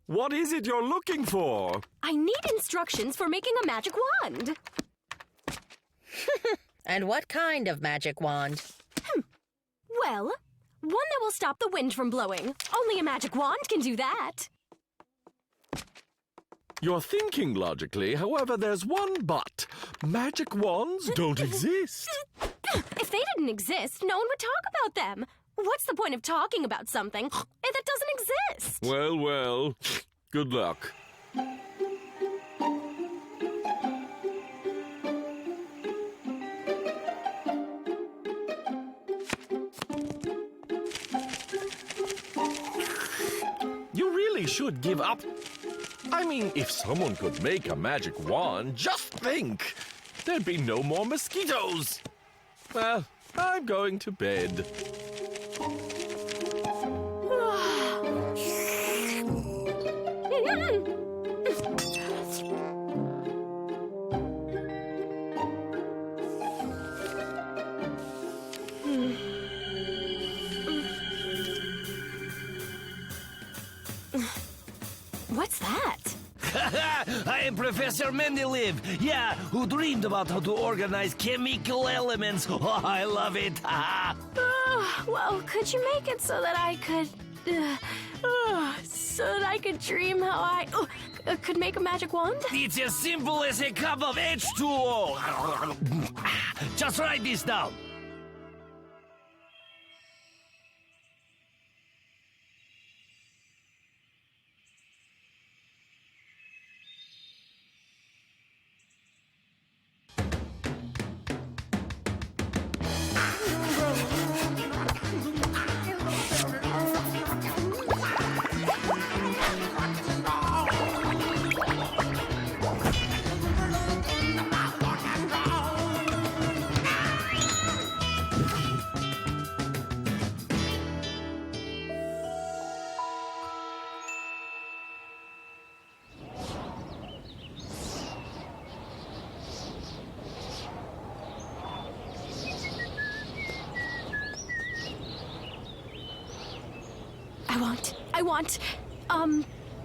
What is it you're looking for? I need instructions for making a magic wand. And what kind of magic wand? Well, one that will stop the wind from blowing. Only a magic wand can do that. You're thinking logically, however, there's one but. Magic wands don't exist. If they didn't exist, no one would talk about them. What's the point of talking about something that doesn't exist? Well, well, good luck. You really should give up. I mean, if someone could make a magic wand, just think. There'd be no more mosquitoes. Well, I'm going to bed. What's that? I am Professor Mendeleev, yeah, who dreamed about how to organize chemical elements. Oh, I love it. Well, could you make it so that I could... dream how I could make a magic wand? It's as simple as a cup of H2O. Just write this down.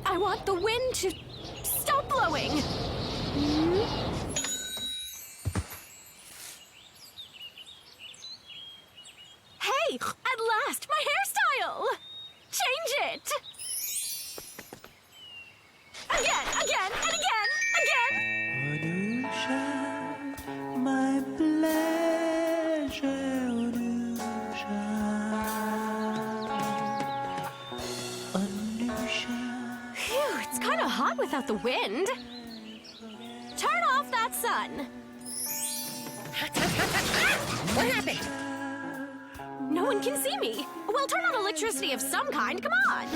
I want the wind to stop blowing. Hey, at last, my hairstyle! Change it! Again, and again! Anusha, my pleasure, Anusha. Phew, it's kind of hot without the wind. Turn off that sun. What happened? No one can see me. Well, turn on electricity of some kind. Come on.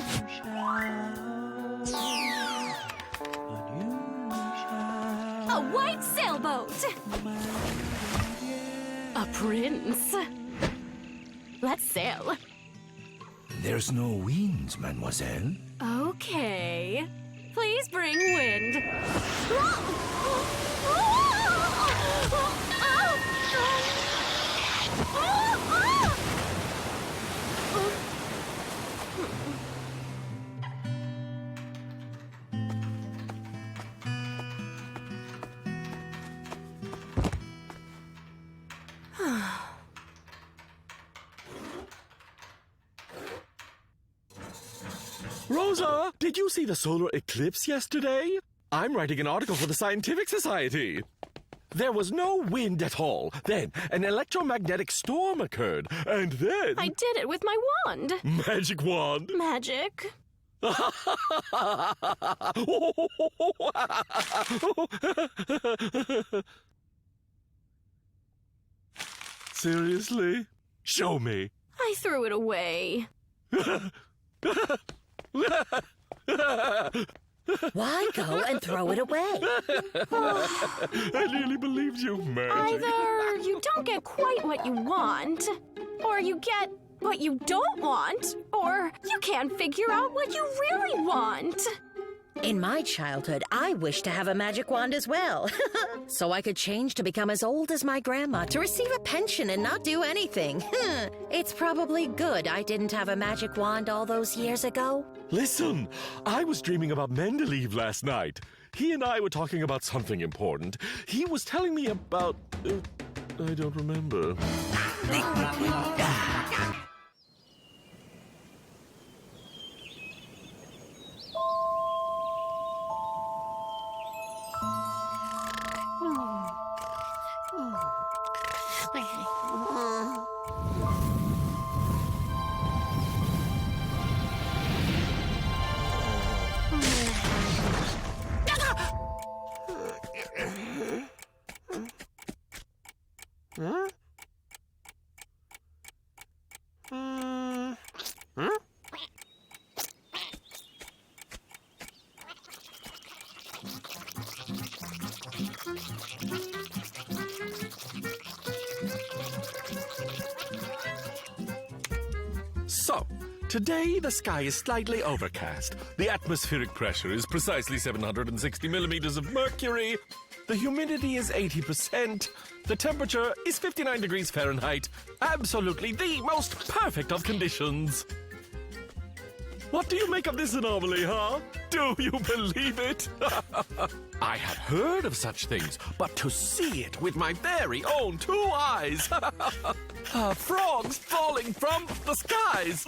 A white sailboat. A prince. Let's sail. There's no wind, mademoiselle. Okay. Please bring wind. Rosa, did you see the solar eclipse yesterday? I'm writing an article for the Scientific Society. There was no wind at all. Then an electromagnetic storm occurred. And then... I did it with my wand. Magic wand. Magic. Seriously? Show me. I threw it away. Why go and throw it away? I nearly believed you, Magic. Either you don't get quite what you want, or you get what you don't want, or you can't figure out what you really want. In my childhood, I wished to have a magic wand as well. So I could change to become as old as my grandma to receive a pension and not do anything. It's probably good I didn't have a magic wand all those years ago. Listen, I was dreaming about Mendeleev last night. He and I were talking about something important. He was telling me about... I don't remember. So, today the sky is slightly overcast. The atmospheric pressure is precisely 760 millimeters of mercury. The humidity is 80%. The temperature is 59 degrees Fahrenheit. Absolutely the most perfect of conditions. What do you make of this anomaly, huh? Do you believe it? I have heard of such things, but to see it with my very own 2 eyes. Frogs falling from the skies.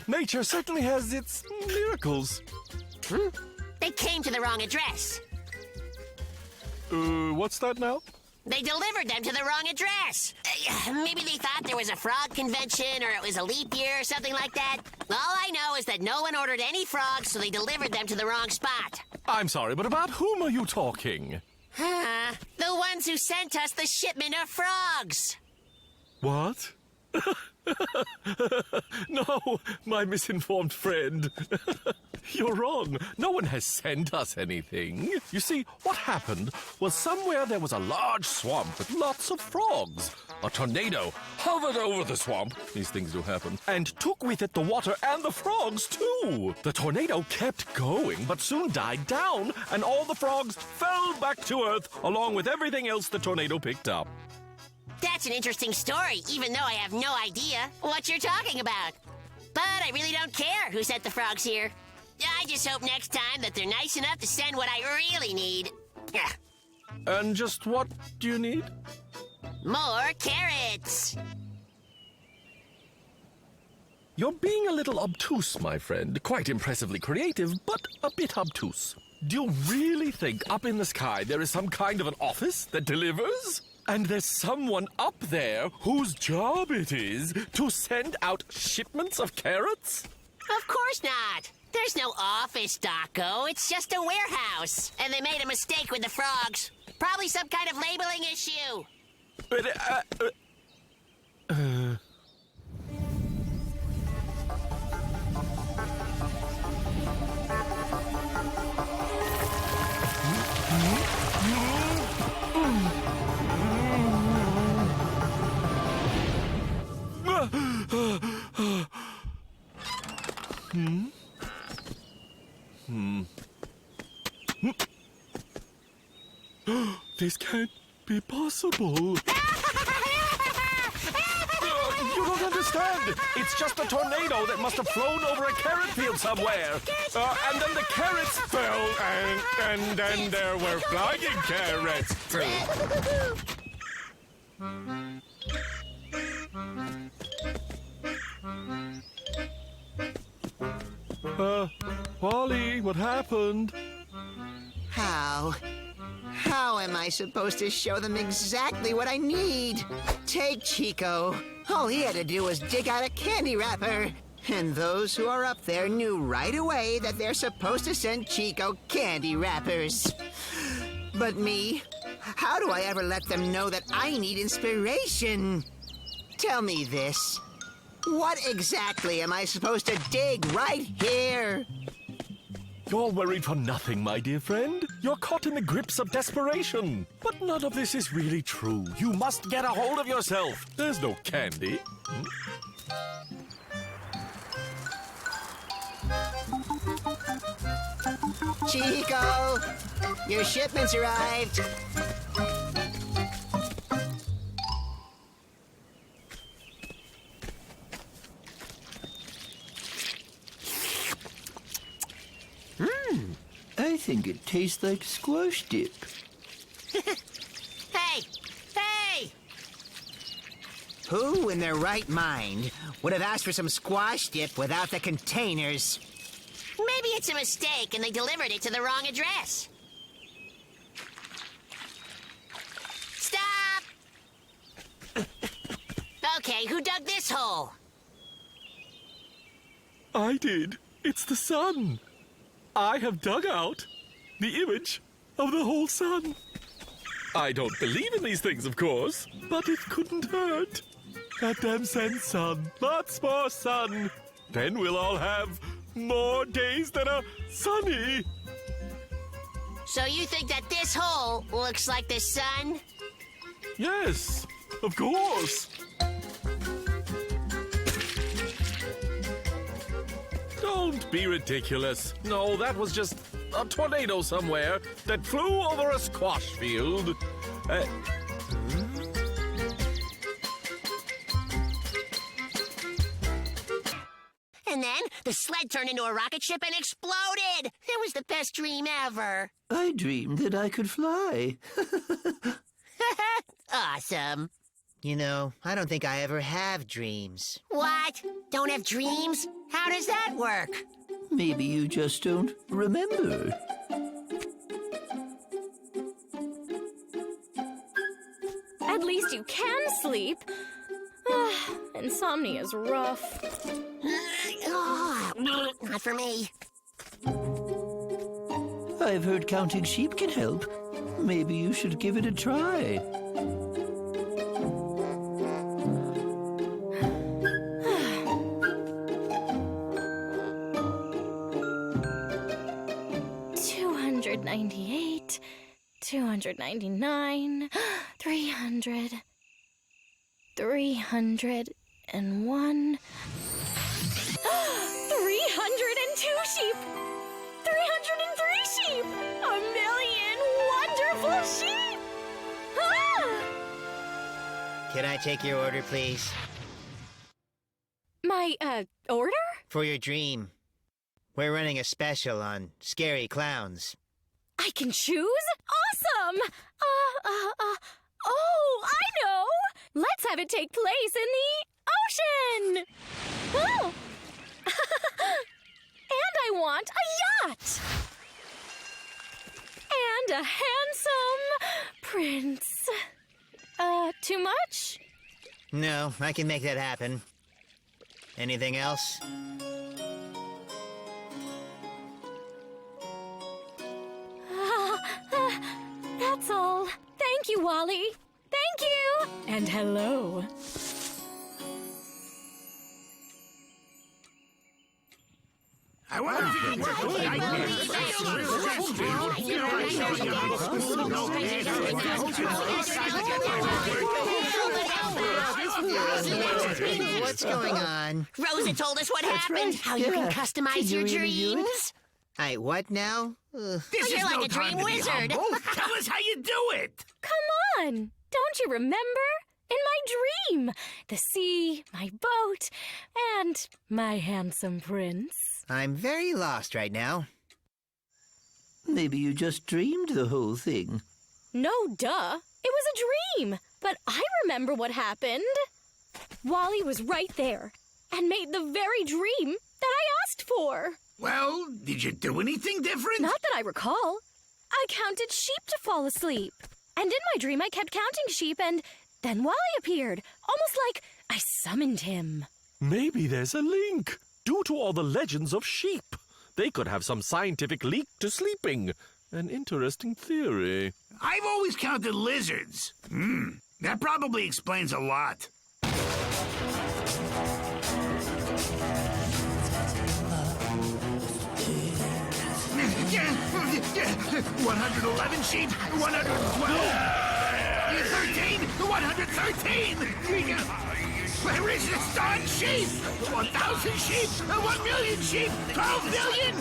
Nature certainly has its miracles. They came to the wrong address. What's that now? They delivered them to the wrong address. Maybe they thought there was a frog convention or it was a leap year or something like that. All I know is that no one ordered any frogs, so they delivered them to the wrong spot. I'm sorry, but about whom are you talking? The ones who sent us the shipment of frogs. What? No, my misinformed friend. You're wrong. No one has sent us anything. You see, what happened was somewhere there was a large swamp with lots of frogs. A tornado hovered over the swamp, these things do happen, and took with it the water and the frogs, too. The tornado kept going, but soon died down, and all the frogs fell back to Earth, along with everything else the tornado picked up. That's an interesting story, even though I have no idea what you're talking about. But I really don't care who sent the frogs here. I just hope next time that they're nice enough to send what I really need. And just what do you need? More carrots. You're being a little obtuse, my friend. Quite impressively creative, but a bit obtuse. Do you really think up in the sky there is some kind of an office that delivers? And there's someone up there whose job it is to send out shipments of carrots? Of course not. There's no office, Daco. It's just a warehouse. And they made a mistake with the frogs. Probably some kind of labeling issue. This can't be possible. You don't understand. It's just a tornado that must have flown over a carrot field somewhere. And then the carrots fell, and then there were flying carrots. Polly, what happened? How am I supposed to show them exactly what I need? Take Chico. All he had to do was dig out a candy wrapper. And those who are up there knew right away that they're supposed to send Chico candy wrappers. But me, how do I ever let them know that I need inspiration? Tell me this. What exactly am I supposed to dig right here? You're worried for nothing, my dear friend. You're caught in the grips of desperation. But none of this is really true. You must get a hold of yourself. There's no candy. Chico, your shipment's arrived. I think it tastes like squash dip. Hey! Hey! Who in their right mind would have asked for some squash dip without the containers? Maybe it's a mistake and they delivered it to the wrong address. Stop! Okay, who dug this hole? I did. It's the sun. I have dug out the image of the whole sun. I don't believe in these things, of course, but it couldn't hurt. Let them send sun, lots more sun. Then we'll all have more days that are sunny. So you think that this hole looks like the sun? Yes, of course. Don't be ridiculous. No, that was just a tornado somewhere that flew over a squash field. And then the sled turned into a rocket ship and exploded. It was the best dream ever. I dreamed that I could fly. Awesome. You know, I don't think I ever have dreams. What? Don't have dreams? How does that work? Maybe you just don't remember. At least you can sleep. Insomnia is rough. Not for me. I've heard counting sheep can help. Maybe you should give it a try. $298, $299, $300, $301, 302 sheep, 303 sheep, 1,000,000 wonderful sheep! Ah! Can I take your order, please? My, order? For your dream. We're running a special on scary clowns. I can choose? Awesome! Oh, I know! Let's have it take place in the ocean! Oh! And I want a yacht! And a handsome prince. Too much? No, I can make that happen. Anything else? That's all. Thank you, Wally. Thank you! And hello. I wonder if you can work with What's going on? Rosa told us what happened. right, How you can yeah. customize Can your you really do it? dreams. What now? This You're is like no a time dream to be wizard. humble. Tell us how you do it. Come on! Don't you remember? In my dream! The sea, my boat, and my handsome prince. I'm very lost right now. Maybe you just dreamed the whole thing. No, duh. It was a dream. But I remember what happened. Wally was right there and made the very dream that I asked for. Well, did you do anything different? Not that I recall. I counted sheep to fall asleep. And in my dream, I kept counting sheep, and then Wally appeared, almost like I summoned him. Maybe there's a link. due to all the legends of sheep. They could have some scientific link to sleeping. An interesting theory. I've always counted lizards. That probably explains a lot. 111 sheep, 112, 13, 113. Resistant sheep, 1,000 sheep, 1 million sheep, 12 million.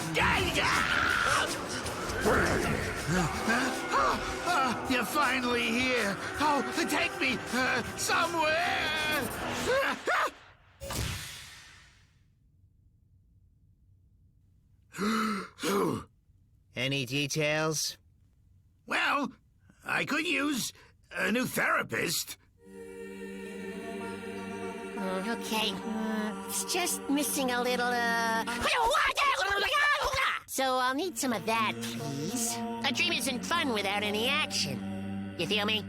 You're finally here. Oh, take me somewhere. Any details? Well, I could use a new therapist. Okay. It's just missing a little, So I'll need some of that, please. A dream isn't fun without any action. You feel me?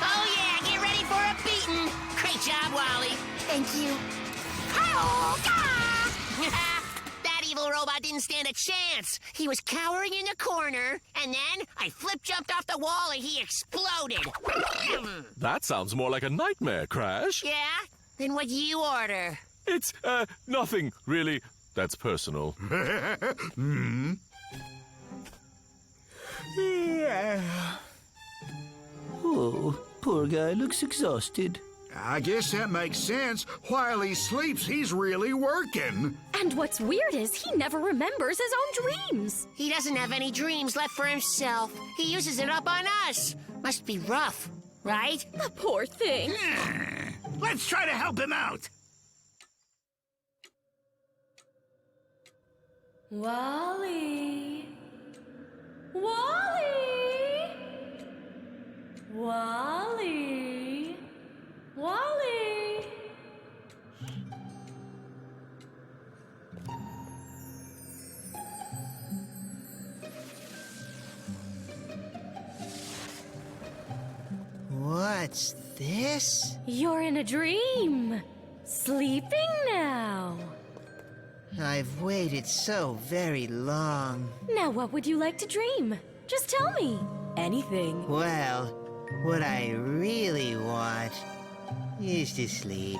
Oh, yeah, get ready for a beating. Great job, Wally. Thank you. That evil robot didn't stand a chance. He was cowering in the corner, and then I flip-jumped off the wall and he exploded. That sounds more like a nightmare, Crash. Yeah? Then what'd you order? It's, nothing, really. That's personal. Oh, poor guy looks exhausted. I guess that makes sense. While he sleeps, he's really working. And what's weird is he never remembers his own dreams. He doesn't have any dreams left for himself. He uses it up on us. Must be rough, right? The poor thing. Let's try to help him out. Wally. Wally. Wally. Wally. What's this? You're in a dream. Sleeping now. I've waited so very long. Now what would you like to dream? Just tell me. Anything. Well, what I really want is to sleep.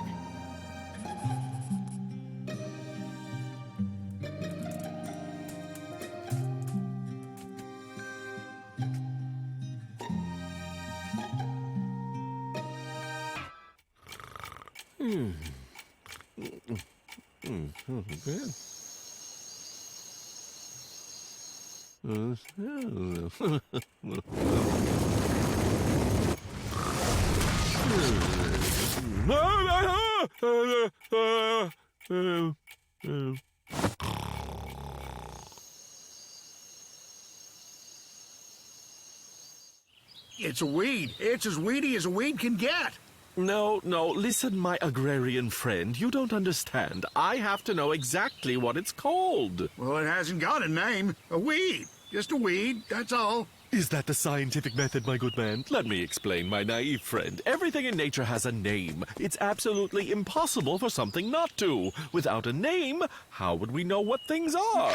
It's a weed. It's as weedy as a weed can get. No, listen, my agrarian friend. You don't understand. I have to know exactly what it's called. Well, it hasn't got a name. A weed. Just a weed, that's all. Is that the scientific method, my good man? Let me explain, my naive friend. Everything in nature has a name. It's absolutely impossible for something not to. Without a name, how would we know what things are?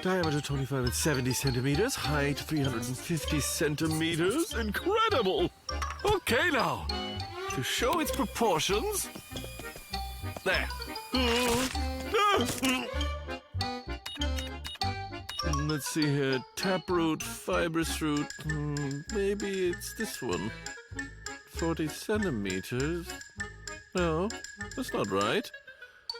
Diameter 25 and 70 centimeters, height 350 centimeters. Incredible! Okay, now, to show its proportions. There. Let's see here. Taproot, fibrous root. Maybe it's this one. 40 centimeters. No, that's not right.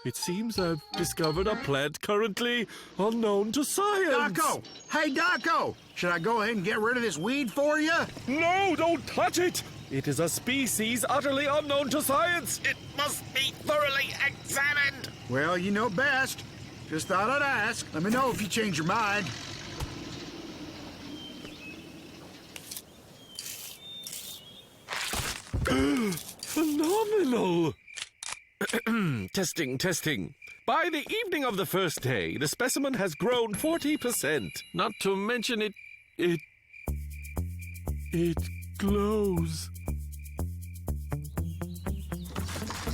It seems I've discovered a plant currently unknown to science. Doco! Hey, Doco! Should I go ahead and get rid of this weed for you? No, don't touch it! It is a species utterly unknown to science. It must be thoroughly examined. Well, you know best. Just thought I'd ask. Let me know if you change your mind. Phenomenal! Testing. By the evening of the first day, the specimen has grown 40%. Not to mention it It glows.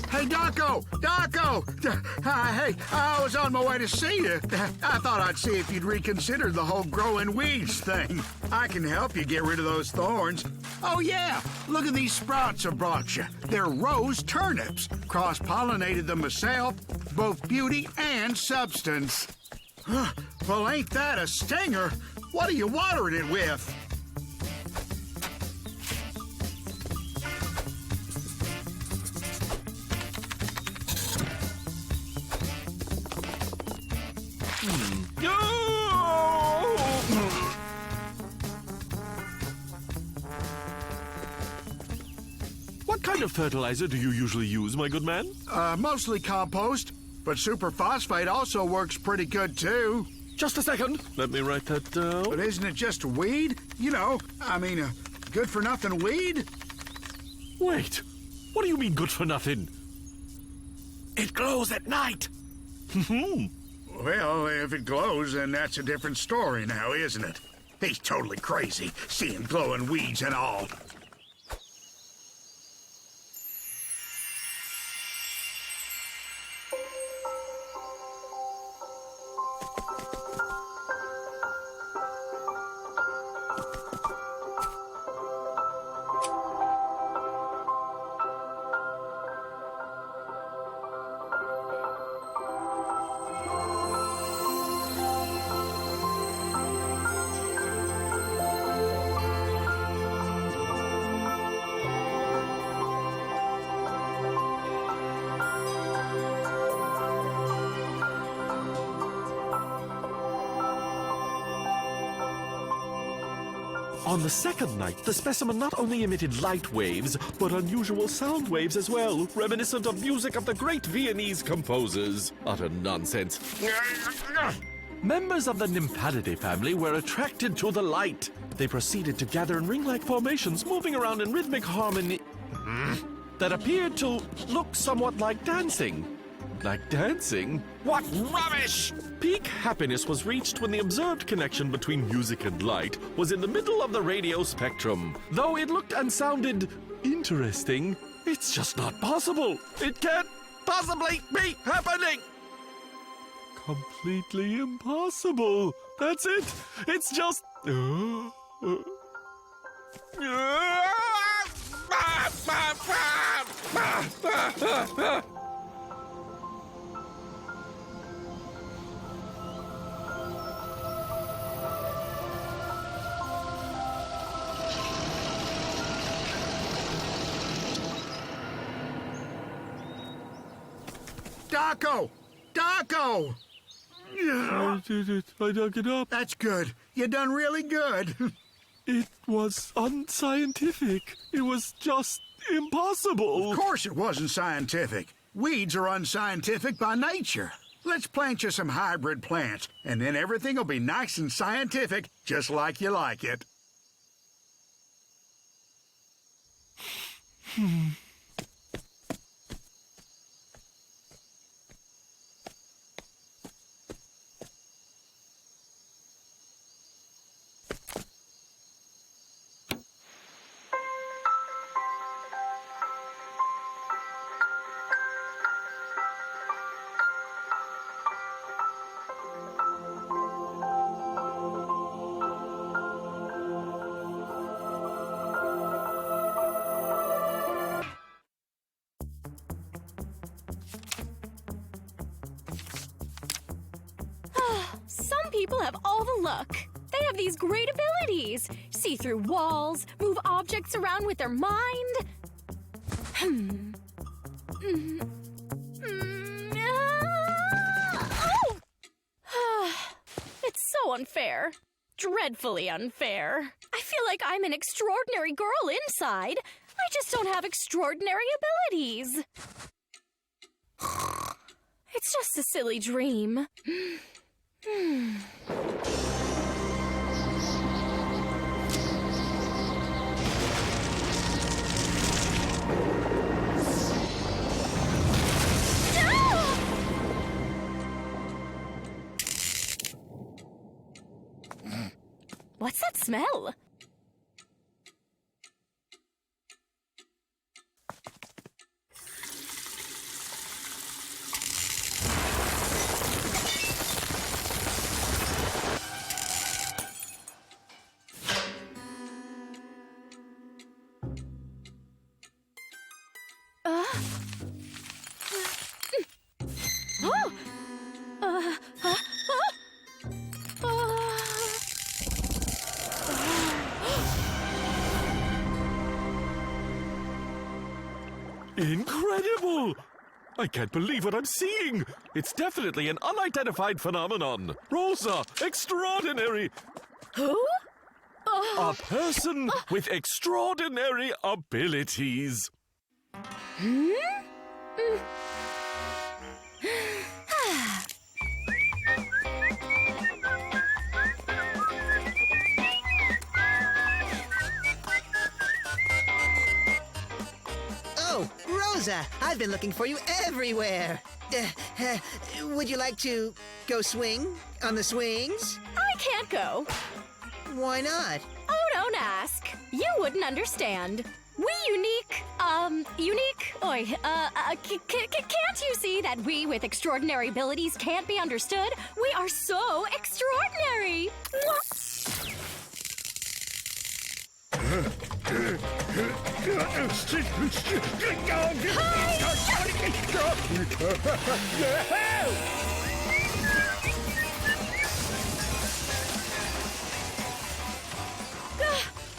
Hey, Doco! Doco! Hey, I was on my way to see you. I thought I'd see if you'd reconsider the whole growing weeds thing. I can help you get rid of those thorns. Oh, yeah. Look at these sprouts I brought you. They're rose turnips. Cross-pollinated them myself. Both beauty and substance. Well, ain't that a stinger? What are you watering it with? What kind of fertilizer do you usually use, my good man? Mostly compost, but superphosphate also works pretty good, too. Just a second. Let me write that down. But isn't it just weed? You know, good-for-nothing weed? Wait. What do you mean, good for nothing? It glows at night. Well, if it glows, then that's a different story now, isn't it? He's totally crazy, seeing glowing weeds and all. On the second night, the specimen not only emitted light waves, but unusual sound waves as well, reminiscent of music of the great Viennese composers. Utter nonsense. Members of the Nymphalidae family were attracted to the light. They proceeded to gather in ring-like formations, moving around in rhythmic harmony that appeared to look somewhat like dancing. Like dancing? What rubbish! Peak happiness was reached when the observed connection between music and light was in the middle of the radio spectrum. Though it looked and sounded interesting, it's just not possible. It can't possibly be happening. Completely impossible. That's it. It's just... Doco! Doco! I did it. I dug it up. That's good. You done really good. It was unscientific. It was just impossible. Of course it wasn't scientific. Weeds are unscientific by nature. Let's plant you some hybrid plants, and then everything will be nice and scientific, just like you like it. Some people have all the luck. They have these great abilities. See through walls, move objects around with their mind. It's so unfair. Dreadfully unfair. I feel like I'm an extraordinary girl inside. I just don't have extraordinary abilities. It's just a silly dream. What's that smell? Incredible! I can't believe what I'm seeing. It's definitely an unidentified phenomenon. Rosa, extraordinary. Who? A person with extraordinary abilities. Oh, Rosa, I've been looking for you everywhere. Would you like to go swing on the swings? I can't go. Why not? Oh, don't ask. You wouldn't understand. We can't you see that we with extraordinary abilities can't be understood? We are so extraordinary.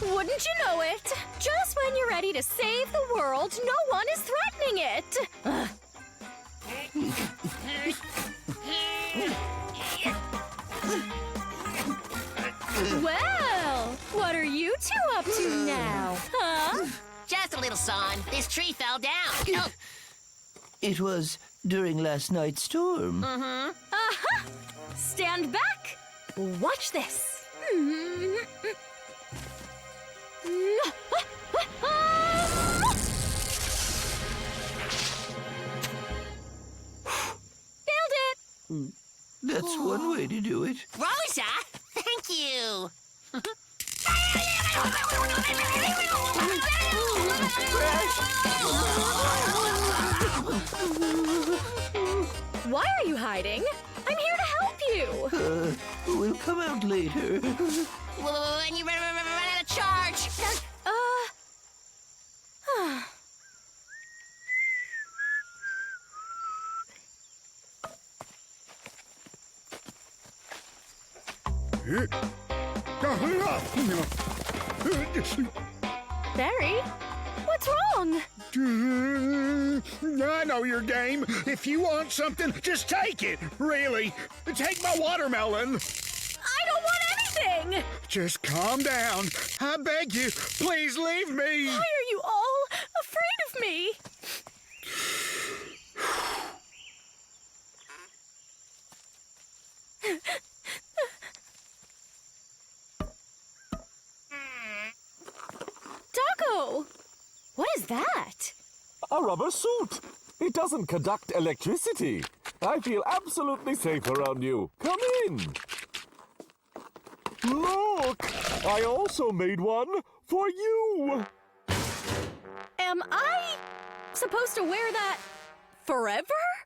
Wouldn't you know it? Just when you're ready to save the world, no one is threatening it. Well, what are you two up to now? Huh? Just a little, son. This tree fell down. Oh, It was during last night's storm. Uh-huh. Stand back. Watch this. Nailed it. That's one way to do it. Rosa, thank you. Why are you hiding? I'm here to help you. We'll come out later. When you run out of charge. Barry, what's wrong? I know your game. If you want something, just take it. Really. Take my watermelon. I don't want anything. Just calm down. I beg you. Please leave me. Why are you all afraid of me? Taco! What is that? A rubber suit. It doesn't conduct electricity. I feel absolutely safe around you. Come in. Look! I also made one for you. Am I supposed to wear that forever?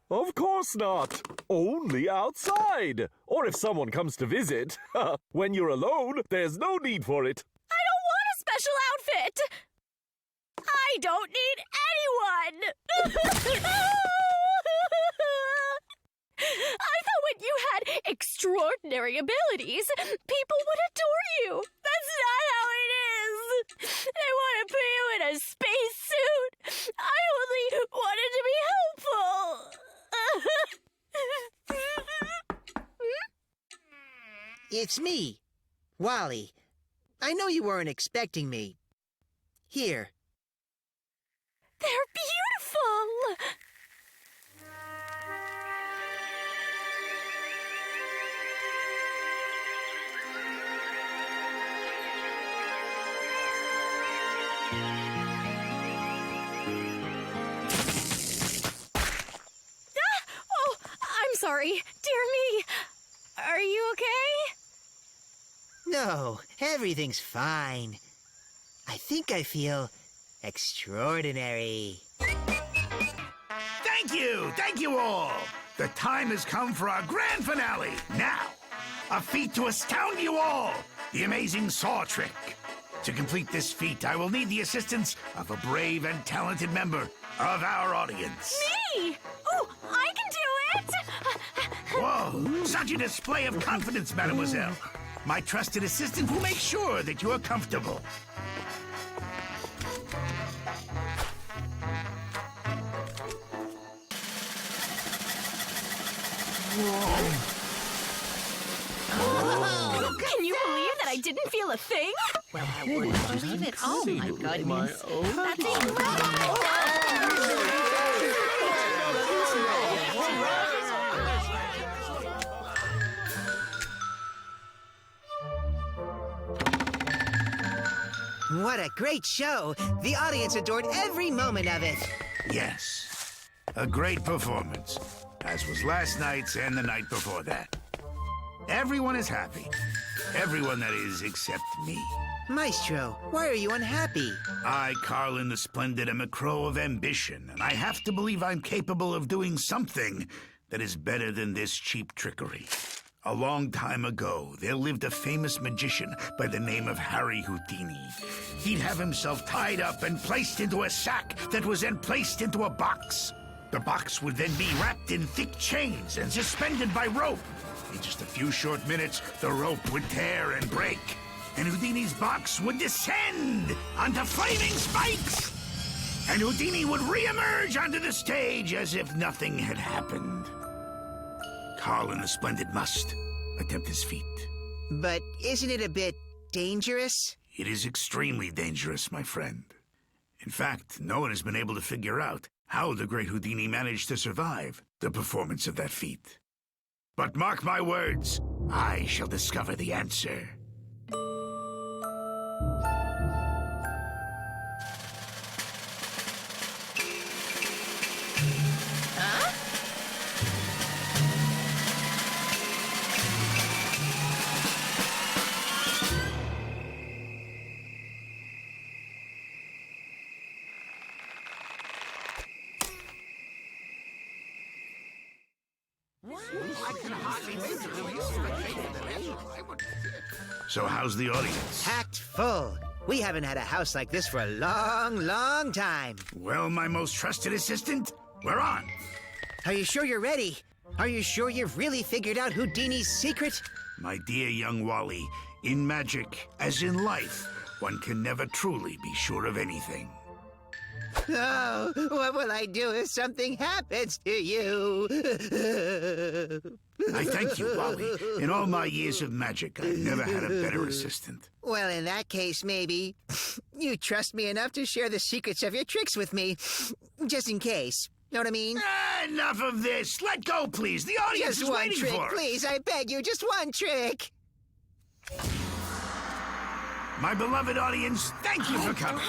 Of course not. Only outside. Or if someone comes to visit. When you're alone, there's no need for it. I don't want a special outfit. I don't need anyone. I thought when you had extraordinary abilities, people would adore you. That's not how it is. They want to put you in a space suit. I only wanted to be helpful. It's me, Wally. I know you weren't expecting me. Here. They're beautiful. Oh, I'm sorry. Dear me. Are you okay? No, everything's fine. I think I feel extraordinary. Thank you all. The time has come for our grand finale. Now, a feat to astound you all, the amazing saw trick. To complete this feat, I will need the assistance of a brave and talented member of our audience. Me! Oh, I can do it! Whoa, such a display of confidence, mademoiselle. My trusted assistant will make sure that you are comfortable. Can you believe that I didn't feel a thing? Well, I wouldn't believe it. Oh, my goodness. That's What a great show! The audience adored every moment of it. Yes. A great performance, as was last night's and the night before that. Everyone is happy. Everyone, that is, except me. Maestro, why are you unhappy? I, Carlin the Splendid, am a crow of ambition, and I have to believe I'm capable of doing something that is better than this cheap trickery. A long time ago, there lived a famous magician by the name of Harry Houdini. He'd have himself tied up and placed into a sack that was then placed into a box. The box would then be wrapped in thick chains and suspended by rope. In just a few short minutes, the rope would tear and break, and Houdini's box would descend onto flaming spikes. And Houdini would re-emerge onto the stage as if nothing had happened. Carlin the Splendid must attempt his feat. But isn't it a bit dangerous? It is extremely dangerous, my friend. In fact, no one has been able to figure out how the great Houdini managed to survive the performance of that feat. But mark my words, I shall discover the answer. So how's the audience? Packed full. We haven't had a house like this for a long, long time. Well, my most trusted assistant, we're on. Are you sure you're ready? Are you sure you've really figured out Houdini's secret? My dear young Wally, in magic, as in life, one can never truly be sure of anything. Oh, what will I do if something happens to you? I thank you, Wally. In all my years of magic, I've never had a better assistant. Well, in that case, maybe you trust me enough to share the secrets of your tricks with me, just in case. Know what I mean? Enough of this. Let go, please. The audience Just is one waiting trick, for us. please. I beg you, just one trick. My beloved audience, thank you for coming.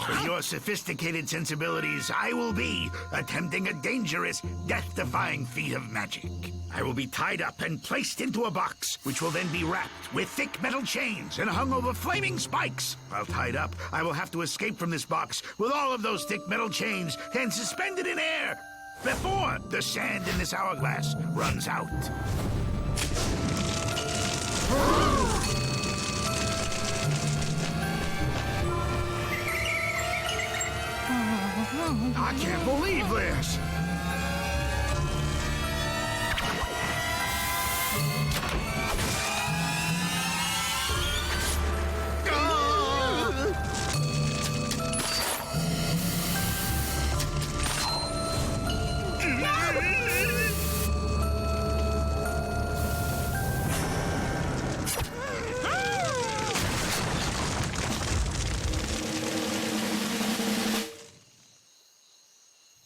With your sophisticated sensibilities, I will be attempting a dangerous, death-defying feat of magic. I will be tied up and placed into a box, which will then be wrapped with thick metal chains and hung over flaming spikes. While tied up, I will have to escape from this box with all of those thick metal chains and suspended in air before the sand in this hourglass runs out. I can't believe this!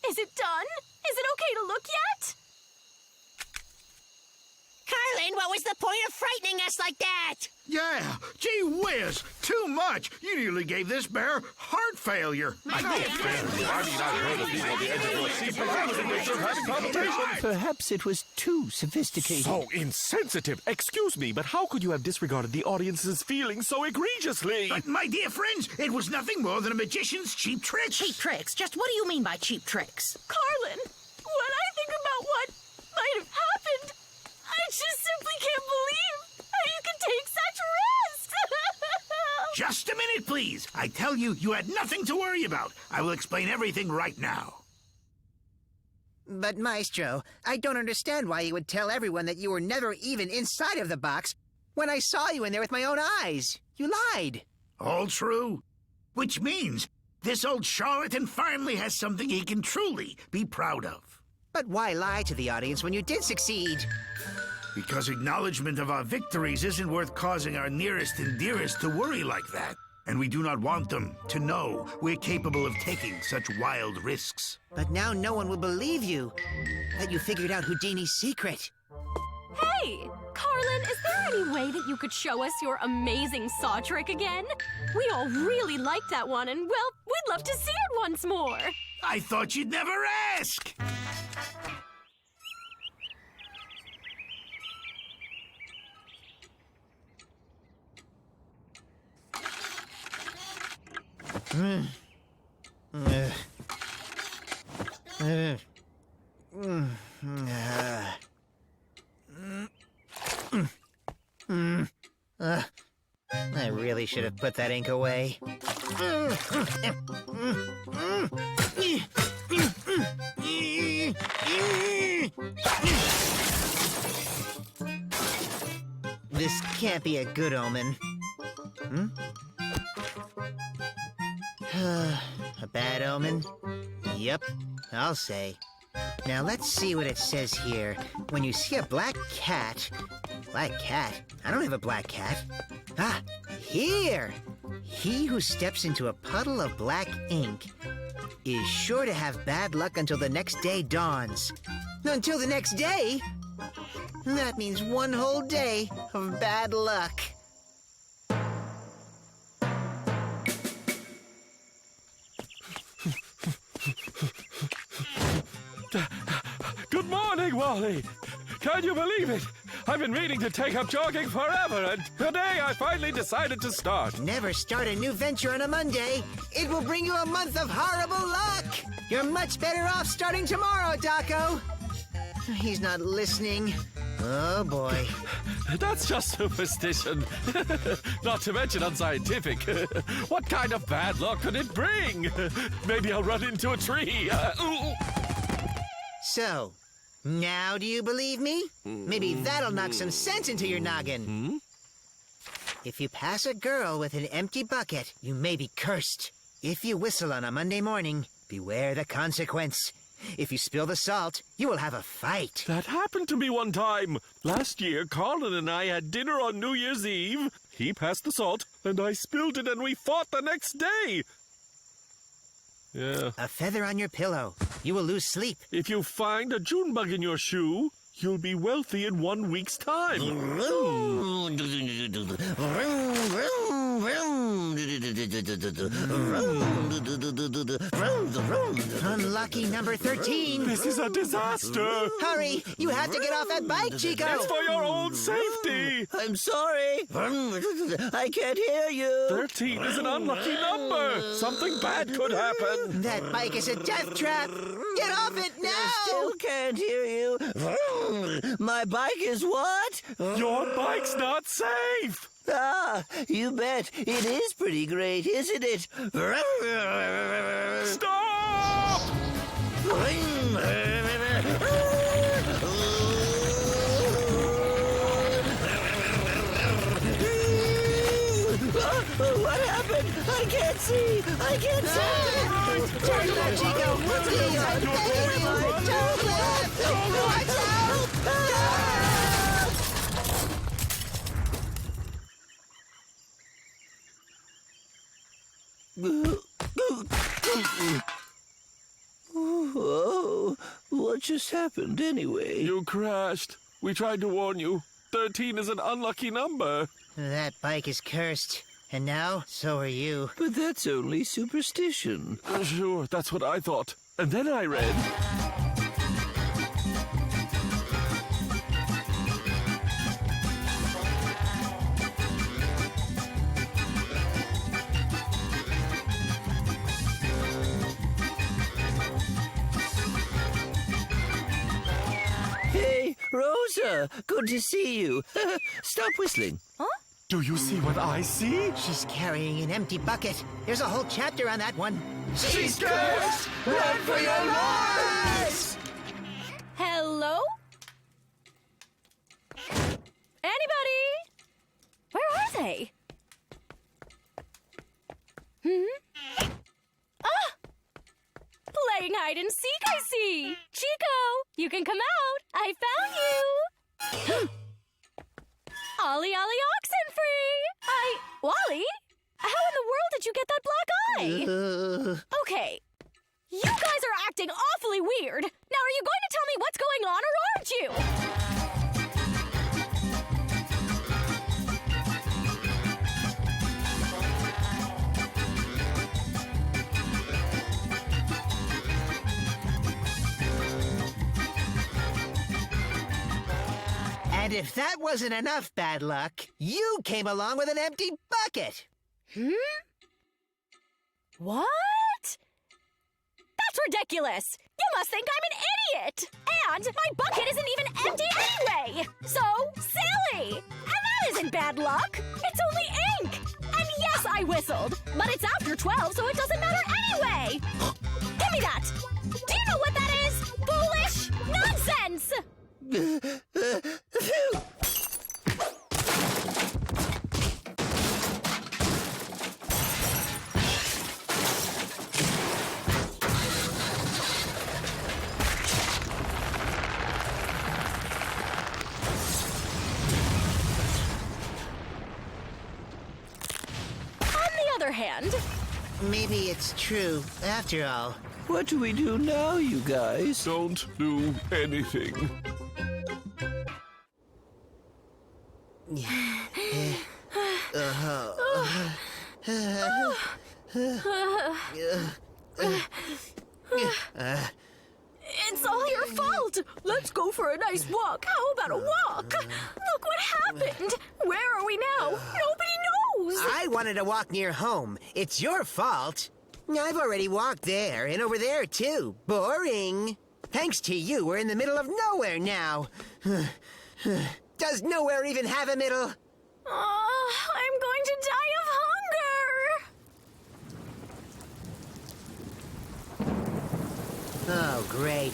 Is it done? Is it okay to look yet? Carlin, what was the point of frightening us like that? Yeah, gee whiz, too much. You nearly gave this bear heart failure. Perhaps it was too sophisticated. So insensitive. Excuse me, but how could you have disregarded the audience's feelings so egregiously? But, my dear friends, it was nothing more than a magician's cheap trick. cheap tricks. Just what do you mean by cheap tricks? Carlin, when I think about what might have happened, I just simply can't believe how you can take such risks. Just a minute, please. I tell you, you had nothing to worry about. I will explain everything right now. But, Maestro, I don't understand why you would tell everyone that you were never even inside of the box when I saw you in there with my own eyes. You lied. All true. Which means this old charlatan finally has something he can truly be proud of. But why lie to the audience when you did succeed? Because acknowledgement of our victories isn't worth causing our nearest and dearest to worry like that. And we do not want them to know we're capable of taking such wild risks. But now no one will believe you that you figured out Houdini's secret. Hey! Carlin, is there any way that you could show us your amazing saw trick again? We all really liked that one, and, well, we'd love to see it once more. I thought you'd never ask! I really should have put that ink away. This can't be a good omen. A bad omen? Yep, I'll say. Now let's see what it says here. When you see a black cat... Black cat? I don't have a black cat. Ah, here! He who steps into a puddle of black ink is sure to have bad luck until the next day dawns. Until the next day? That means one whole day of bad luck. Good morning, Wally. Can you believe it? I've been meaning to take up jogging forever, and today I finally decided to start. Never start a new venture on a Monday. It will bring you a month of horrible luck. You're much better off starting tomorrow, Daco. He's not listening. Oh, boy. That's just superstition. Not to mention unscientific. What kind of bad luck could it bring? Maybe I'll run into a tree. So, now do you believe me? Maybe that'll knock some sense into your noggin. If you pass a girl with an empty bucket, you may be cursed. If you whistle on a Monday morning, beware the consequence. If you spill the salt, you will have a fight. That happened to me one time. Last year, Carlin and I had dinner on New Year's Eve. He passed the salt, and I spilled it, and we fought the next day. Yeah. A feather on your pillow. You will lose sleep. If you find a June bug in your shoe, you'll be wealthy in 1 week's time. Unlucky number 13. This is a disaster. Hurry! You have to get off that bike, Chico! It's for your own safety. I'm sorry. I can't hear you. 13 is an unlucky number. Something bad could happen. That bike is a death trap! Get off it now! Still can't hear you. My bike is what? Your bike's not safe. Ah, you bet. It is pretty great, isn't it? Stop! What happened? I can't see. I can't see. Turn left, Chico! Please, I beg you! Turn left! Watch out! Oh, what just happened anyway? You crashed. We tried to warn you. 13 is an unlucky number. That bike is cursed. And now, so are you. But that's only superstition. Sure, that's what I thought. And then I read... Hey, Rosa, good to see you. Stop whistling. Do you see what I see? She's carrying an empty bucket. There's a whole chapter on that one. She's cursed! Run for your lives! Hello? Anybody? Where are they? Ah! Playing hide hide and seek, I see. Chico, you can come out. I found you. Ollie, Ollie, Oxenfree. Wally? How in the world did you get that black eye? Okay. You guys are acting awfully weird. Now, are you going to tell me what's going on, or aren't you? And if that wasn't enough bad luck, you came along with an empty bucket. What? That's ridiculous! You must think I'm an idiot! And my bucket isn't even empty anyway! So, silly! And that isn't bad luck! It's only ink! And yes, I whistled! But it's after 12, so it doesn't matter anyway! Give me that! Do you know what that is? Foolish nonsense! Hand. Maybe it's true, after all. What do we do now, you guys? Don't do anything. It's all your fault. Let's go for a nice walk. How about a walk? Look what happened. Where are we now? Nobody knows. I wanted to walk near home. It's your fault. I've already walked there and over there, too. Boring. Thanks to you, we're in the middle of nowhere now. Does nowhere even have a middle? I'm going to die of hunger. Oh, great.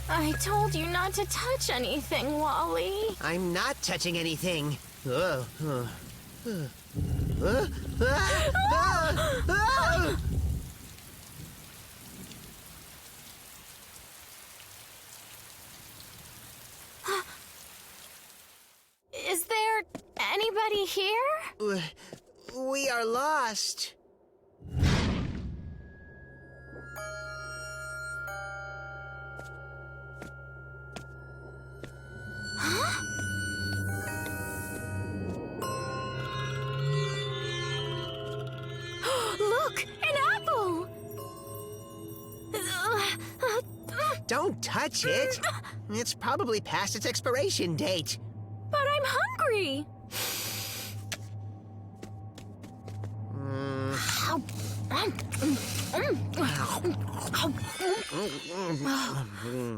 I told you not to touch anything, Wally. I'm not touching anything. Is there anybody here? We are lost. Look, an apple! Don't touch it. It's probably past its expiration date. But I'm hungry.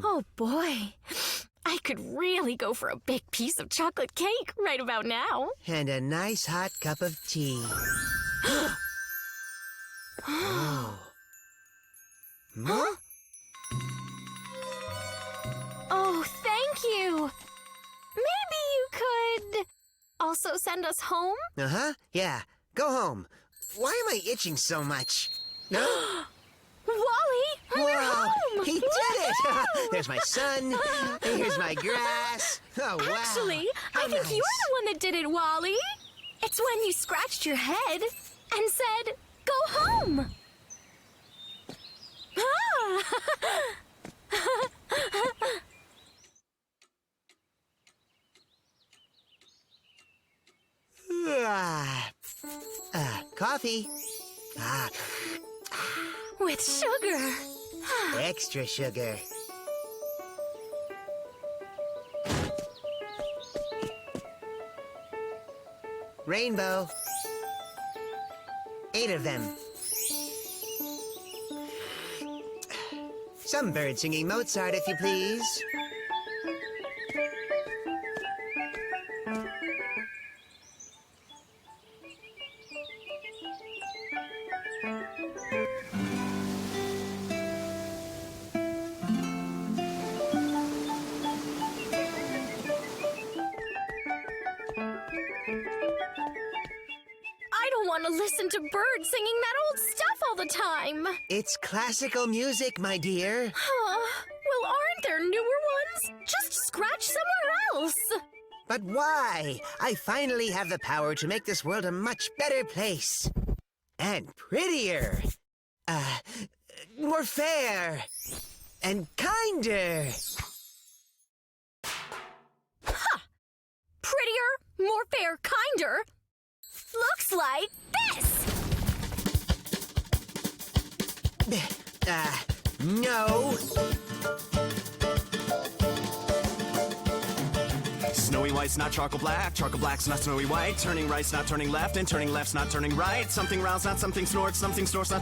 Oh boy. I could really go for a big piece of chocolate cake right about now. And a nice hot cup of tea. Oh. Huh? Oh, thank you. Maybe you could also send us home? Uh-huh. Yeah. Go home. Why am I itching so much? Wally, we're home! He did it! There's my sun. Here's my grass. Oh, wow. Actually, I think nice. you're the one that did it, Wally. It's when you scratched your head and said, "Go home." Coffee. With sugar. Extra sugar. Rainbow. 8 of them. Some bird singing Mozart, if you please. I don't want to listen to birds singing that old stuff all the time. It's classical music, my dear. Well, aren't there newer ones? Just scratch somewhere else. But why? I finally have the power to make this world a much better place. And prettier. More fair. And kinder. Prettier, more fair, kinder. Looks like this. No. Snowy white's not charcoal black's not snowy white. Turning right's not turning left, and turning left's not turning right. Something rounds, not something snorts not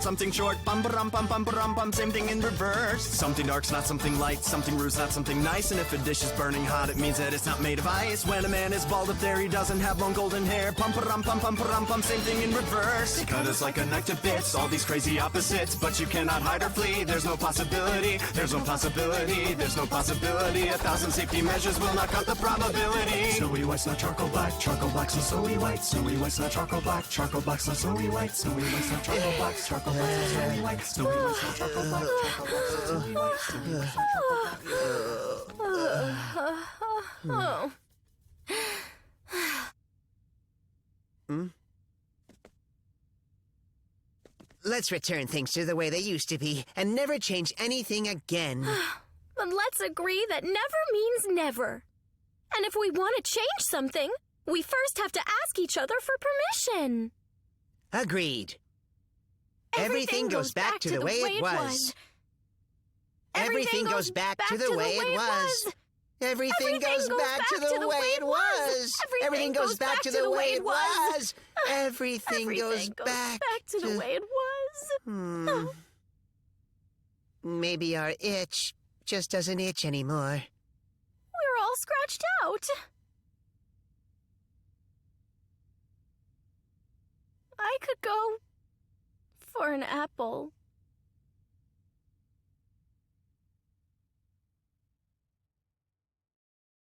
something short. Bum ba-rum bum bum ba-rum bum, same thing in reverse. Something dark's not something light, something rude's not something nice. And if a dish is burning hot, it means that it's not made of ice. When a man is bald up there, he doesn't have long golden hair. Pum ba-rum bum bum, same thing in reverse. Cut us like a knife to bits, all these crazy opposites, but you cannot hide or flee. There's no possibility, there's no possibility, there's no possibility. 1,000 safety measures will not cut the probability. Snowy white's not charcoal black's not snowy white. Snowy white's not charcoal black's not snowy white. Snowy white's not charcoal black's not snowy white. Snowy white's not charcoal black, snowy white. Snowy white's not charcoal black. Let's return things to the way they used to be and never change anything again. But let's agree that never means never. And if we want to change something, we first have to ask each other for permission. Agreed. Everything goes back to the way it was. Everything goes back to the way it was. Everything goes back to the way it was. Everything goes back to the way it was. Everything goes back to the way it was. Maybe our itch just doesn't itch anymore. We're all scratched out. I could go for an apple.